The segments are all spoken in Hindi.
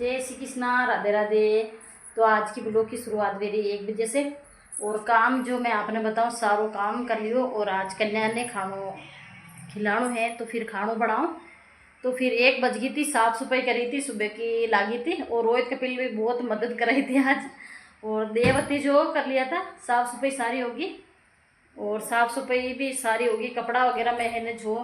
जय श्री कृष्णा, राधे राधे। तो आज की ब्लॉग की शुरुआत मेरी 1 बजे से। और काम जो मैं आपने बताऊँ सारो काम कर लियो। और आज कन्या ने खानो खिलानो है तो फिर खानो बनाओ। तो फिर 1 बज गई थी, साफ़ सफाई करी थी, सुबह की लागी थी। और रोहित कपिल भी बहुत मदद कर रही थी आज। और देवती जो कर लिया था, साफ़ सफाई सारी होगी। और साफ़ सफाई भी सारी होगी। कपड़ा वगैरह मैं है जो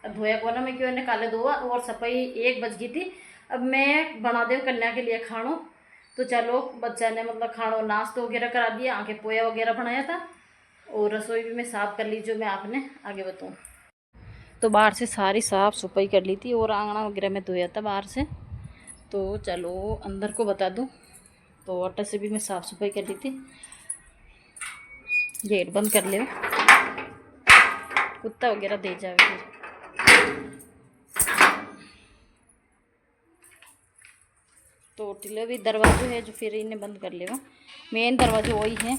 धोया को ना, मैं क्यों ने काले धोआ। और सफाई 1 बज गई थी। अब मैं बना दे कन्या के लिए खानो। तो चलो, बच्चा ने मतलब खानो नाश्ता वगैरह करा दिया, आके पोया वगैरह बनाया था। और रसोई भी मैं साफ़ कर ली, जो मैं आपने आगे बताऊँ। तो बाहर से सारी साफ़ सफाई कर ली थी और आंगना वगैरह में धोया था बाहर से। तो चलो अंदर को बता दूँ। तो आटा से भी मैं साफ़ सफाई कर ली थी। गेट बंद कर ले, कुत्ता वगैरह दे जावे फिर। तो टिले भी दरवाजे है जो फिर इन्हें बंद कर लेगा। मेन दरवाजा वही है।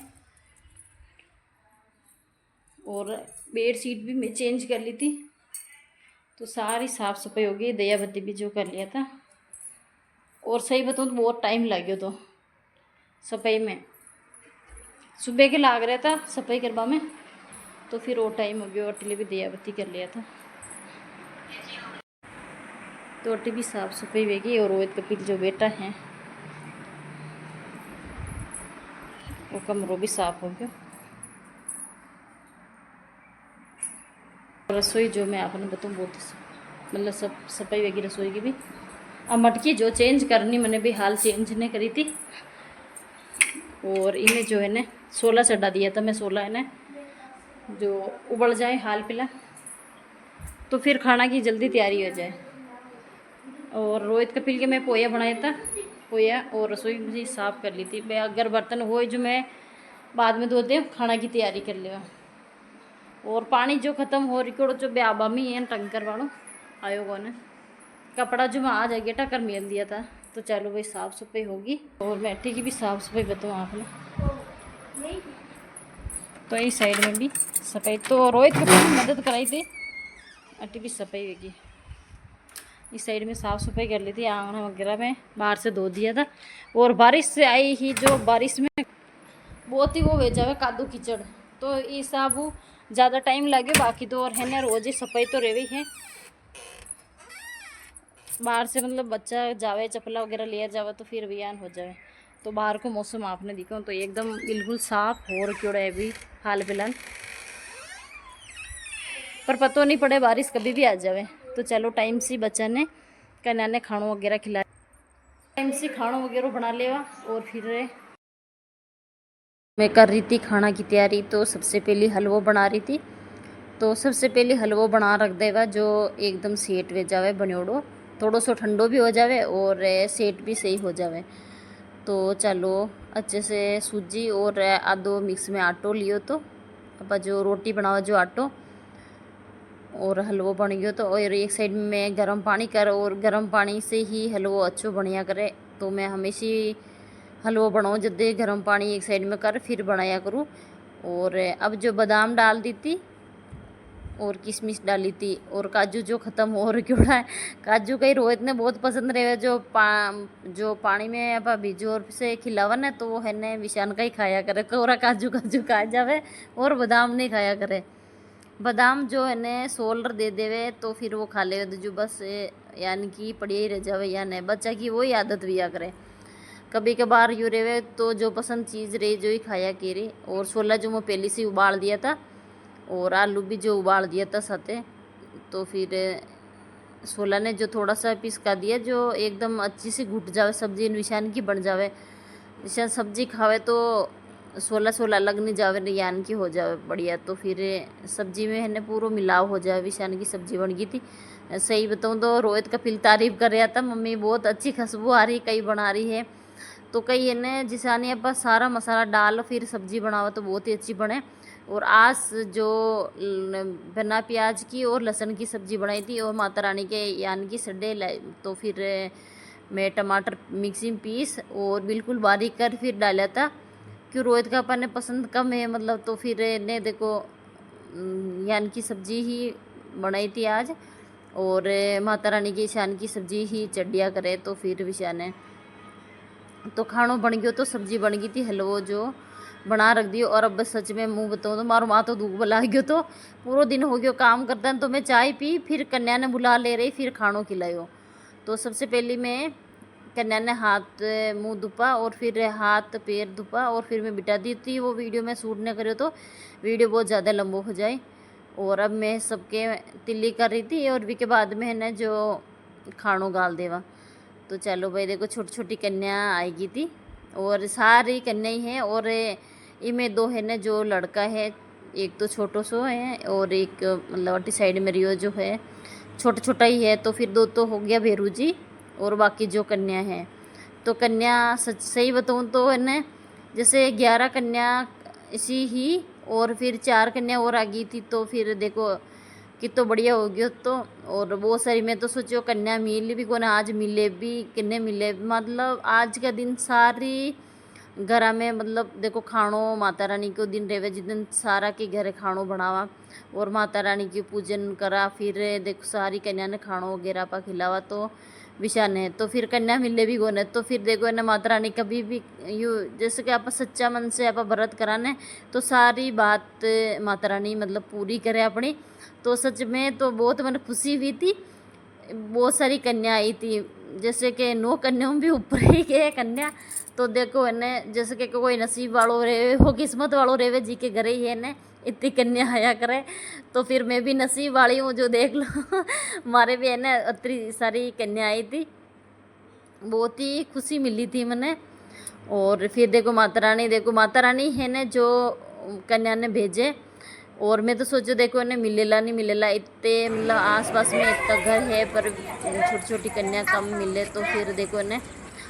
और बेड शीट भी मैं चेंज कर ली थी। तो सारी साफ़ सफाई हो गई। दया बत्ती भी जो कर लिया था। और सही बताऊँ तो बहुत टाइम लग गया तो सफाई में। सुबह के लाग रहा था सफाई करवा में, तो फिर वो टाइम हो गया। और टिले भी दया बत्ती कर लिया था। तो अट्टी भी साफ़ सफाई होगी। और रोहित कपिल जो बेटा है वो कमरों भी साफ़ हो गया। रसोई जो मैं आपने बताऊँ बहुत मतलब सब सफाई होगी रसोई की भी। अब मटकी जो चेंज करनी मैंने भी हाल चेंज नहीं करी थी। और इन्हें जो है ना 16 चढ़ा दिया था मैं। 16 है ना जो उबल जाए हाल पिला, तो फिर खाना की जल्दी तैयारी हो जाए। और रोहित कपिल के मैं पोया बनाया था, पोया। और रसोई भी साफ़ कर ली थी मैं। अगर बर्तन हो जो मैं बाद में धो दे, खाना की तैयारी कर लेगा। और पानी जो ख़त्म हो रिकॉर्ड जो ब्याबा में है टंकर वालों आयोग ने कपड़ा जो मैं आज आगे टक्कर मिल दिया था। तो चलो भाई साफ़ सफाई होगी। और मैठी की भी साफ़ सफाई बताऊँ आपने। तो इस साइड में भी सफाई तो रोहित को मदद कराई थी। अटी भी सफाई होगी। इस साइड में साफ़ सफाई कर ली थी। आंगन वगैरह में बाहर से धो दिया था। और बारिश से आई ही जो बारिश में बहुत ही वो हो जावे कादू कीचड़। तो ये सब ज़्यादा टाइम लगे। बाकी तो और है ना रोज ही सफाई तो रही है। बाहर से मतलब बच्चा जावे चपला वगैरह ले जावे तो फिर बयान हो जाए। तो बाहर को मौसम आपने दिखा तो एकदम बिल्कुल साफ हो रखा है अभी हाल फिलहाल। पर पता नहीं पड़े बारिश कभी भी आ जावे। तो चलो टाइम से बच्चा ने कन्या ने खानों वगैरह खिला, टाइम से खानों वगैरह बना लेवा। और फिर मैं कर रही थी खाना की तैयारी। तो सबसे पहले हलवा बना रही थी। तो सबसे पहले हलवा बना रख देगा जो एकदम सेट वे जावे बनोड़ो, थोड़ो सो ठंडो भी हो जावे और सेट भी सही हो जावे। तो चलो अच्छे से सूजी और आदो मिक्स में आटो लियो। तो अब जो रोटी बनाओ जो आटो और हलवो बन गयो। तो और एक साइड में मैं गर्म पानी कर, और गर्म पानी से ही हलवो अच्छो बढ़िया करे। तो मैं हमेशा हलवा बनाऊँ जब गर्म पानी एक साइड में कर फिर बनाया करूँ। और अब जो बादाम डाल दी थी और किशमिश डाली थी और काजू जो ख़त्म हो रहा है। काजू कई रोहित ने बहुत पसंद रहे जो पानी में अब भिजो से खिलावा ना, तो वो है ने विशान का ही खाया करे। कोरा काजू काजू खा जावे और बादाम नहीं खाया करे। बादाम जो है ने सोलर दे देवे तो फिर वो खा ले जो बस यानी कि पड़ी ही रह जावे। या नहीं बच्चा की वही आदत भी आ करे। कभी कभार यू रहे तो जो पसंद चीज़ रही जो ही खाया के रही। और छोला जो मैं पहले से उबाल दिया था और आलू भी जो उबाल दिया था साथे। तो फिर छोला ने जो थोड़ा सा पीस का दिया जो एकदम अच्छी सी घुट जावे सब्जी निशान की बन जावे। जैसे सब्जी खावे तो छोला छोला अलग नहीं जावे यान की हो जावे बढ़िया। तो फिर सब्जी में है ना पूरा मिलाव हो जाए। विशान की सब्जी बन गई थी। सही बताऊँ तो रोहित का फिर तारीफ कर रहा था, मम्मी बहुत अच्छी खुशबू आ रही कई बना रही है। तो कई है ना जिसानी अब सारा मसाला डाल फिर सब्जी बनाओ तो बहुत ही अच्छी बने। और आज जो बिना प्याज की और लहसुन की सब्ज़ी बनाई थी और माता रानी के यानी कि सड्डे लाए। तो फिर मैं टमाटर मिक्सिंग पीस और बिल्कुल बारीक कर फिर डाला था। क्यों रोहित का अपन ने पसंद कम है मतलब। तो फिर ने देखो यानी कि सब्ज़ी ही बनाई थी आज। और माता रानी की ईशान की सब्जी ही चढ़िया करे। तो फिर विशाने तो खानो बन गयो, तो सब्जी बन गई थी, हलवो जो बना रख दियो। और अब सच में मुँह बताऊँ तो मारो माँ तो दूध बुला गयो, तो पूरा दिन हो गयो काम करता तो मैं चाय पी, फिर कन्या ने बुला ले रही, फिर खानो खिलायो। तो सबसे पहले मैं कन्या ने हाथ मुंह धुपा और फिर हाथ पैर धुपा और फिर मैं बिठा दी थी। वो वीडियो में शूट नहीं करो तो वीडियो बहुत ज़्यादा लंबा हो जाए। और अब मैं सबके तिल्ली कर रही थी और भी के बाद में है ना जो खानो गाल देवा। तो चलो भाई देखो छोटी छोटी कन्या आएगी थी और सारी कन्या ही हैं। और इनमें दो है ना जो लड़का है, एक तो छोटो सो है और एक मतलब अटी साइड में रियो जो है छोटा छोटा ही है। तो फिर दो तो हो गया भेरू जी और बाकी जो कन्या है। तो कन्या सच सही बताऊँ तो है ना जैसे 11 कन्या इसी ही और फिर 4 कन्या और आ गई थी। तो फिर देखो कितो बढ़िया हो गयो। तो और बहुत सारी मैं तो सोचो कन्या मिली भी कोने, आज मिले भी किन्ने मिले। मतलब आज का दिन सारी घर में मतलब देखो खानो माता रानी को दिन रेवे जिस दिन सारा के घर खानो बनावा और माता रानी की पूजन करा। फिर देखो सारी कन्या ने खानो वगैरह पा खिलावा। तो विशान है तो फिर कन्या मिले भी कोने। तो फिर देखो है ना माता रानी कभी भी यू जैसे कि आप सच्चा मन से आप व्रत कराने तो सारी बात माता रानी मतलब पूरी करे अपनी। तो सच में तो बहुत मैंने खुशी हुई थी। बहुत सारी कन्या आई थी, जैसे कि 9 कन्याओं भी ऊपर ही गए कन्या। तो देखो है न जैसे कि कोई नसीब वालों रहे हो किस्मत वालों रहे जी के घरे ही है न इतनी कन्या आया करे। तो फिर मैं भी नसीब वाली हूँ जो देख लो हमारे भी है न इतनी सारी कन्या आई थी, बहुत ही खुशी मिली थी मैंने। और फिर देखो माता रानी है न जो कन्या ने भेजे। और मैं तो सोचो देखो इन्हें मिलेला नहीं मिलेला इतने मतलब आस पास में इतना घर है पर छोटी छोटी कन्या कम मिले। तो फिर देखो इन्हें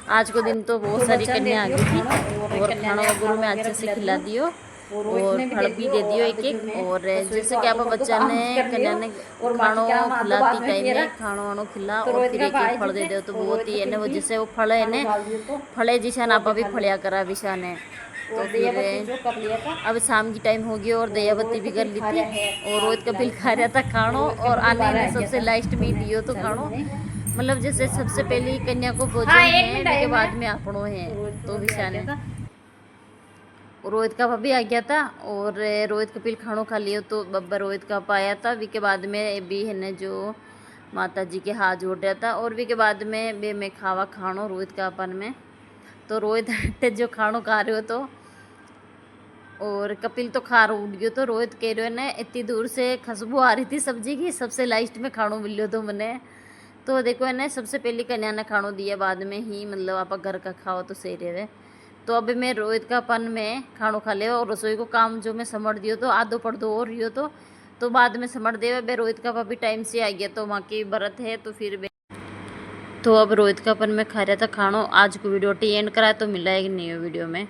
आज को दिन तो बहुत सारी कन्या आ गई थी और खाना वगैरह में अच्छे से खिला दियो और फल भी दे दियो एक एक। और जैसे कि आप बच्चा ने कन्या ने खानो खिलाती टाइम में खानो वानो खिला और फिर एक एक फल दे दो तो बहुत ही है ना वो जैसे वो फल है ना फले जिसा आप भी फलिया करा विशा ने। तो फिर अब शाम की टाइम हो गई और दयावती भी कर ली थी और रोहित कपिल खा रहा था खानो और आने ने सबसे लास्ट में दियो तो खानो मतलब जैसे सबसे पहले कन्या को भोजन है उसके बाद में आपनो है। तो विशा ने रोहित का भाभी आ गया था और रोहित कपिल खानो खा लियो। तो बब्बर रोहित का पाया था वी के बाद में भी है न जो माता जी के हाथ जोड़ रहा था और वी के बाद में बे मैं खावा खानो रोहित का अपन में। तो रोहित जो खानो खा रहे हो तो और कपिल तो खा रहा उठ गयो। तो रोहित कह रहे हो ने इतनी दूर से खुशबू आ रही थी सब्जी की सबसे लास्ट में खानो मिलियो तो मैंने। तो देखो है ना सबसे पहले कन्या ने खानो दिया बाद में ही मतलब आप घर का खाओ तो सही रहे। तो अभी मैं रोहित का पन में खानो खा ले और रसोई को काम जो मैं समझ दियो तो आधो पड़ दो और रियो तो बाद में समझ दे बे रोहित का भाभी टाइम से आ गया तो वहाँ की व्रत है। तो फिर तो अब रोहित का पन में खा रहा था खानो। आज को वीडियो टी एंड करा तो मिला है कि नहीं वीडियो में।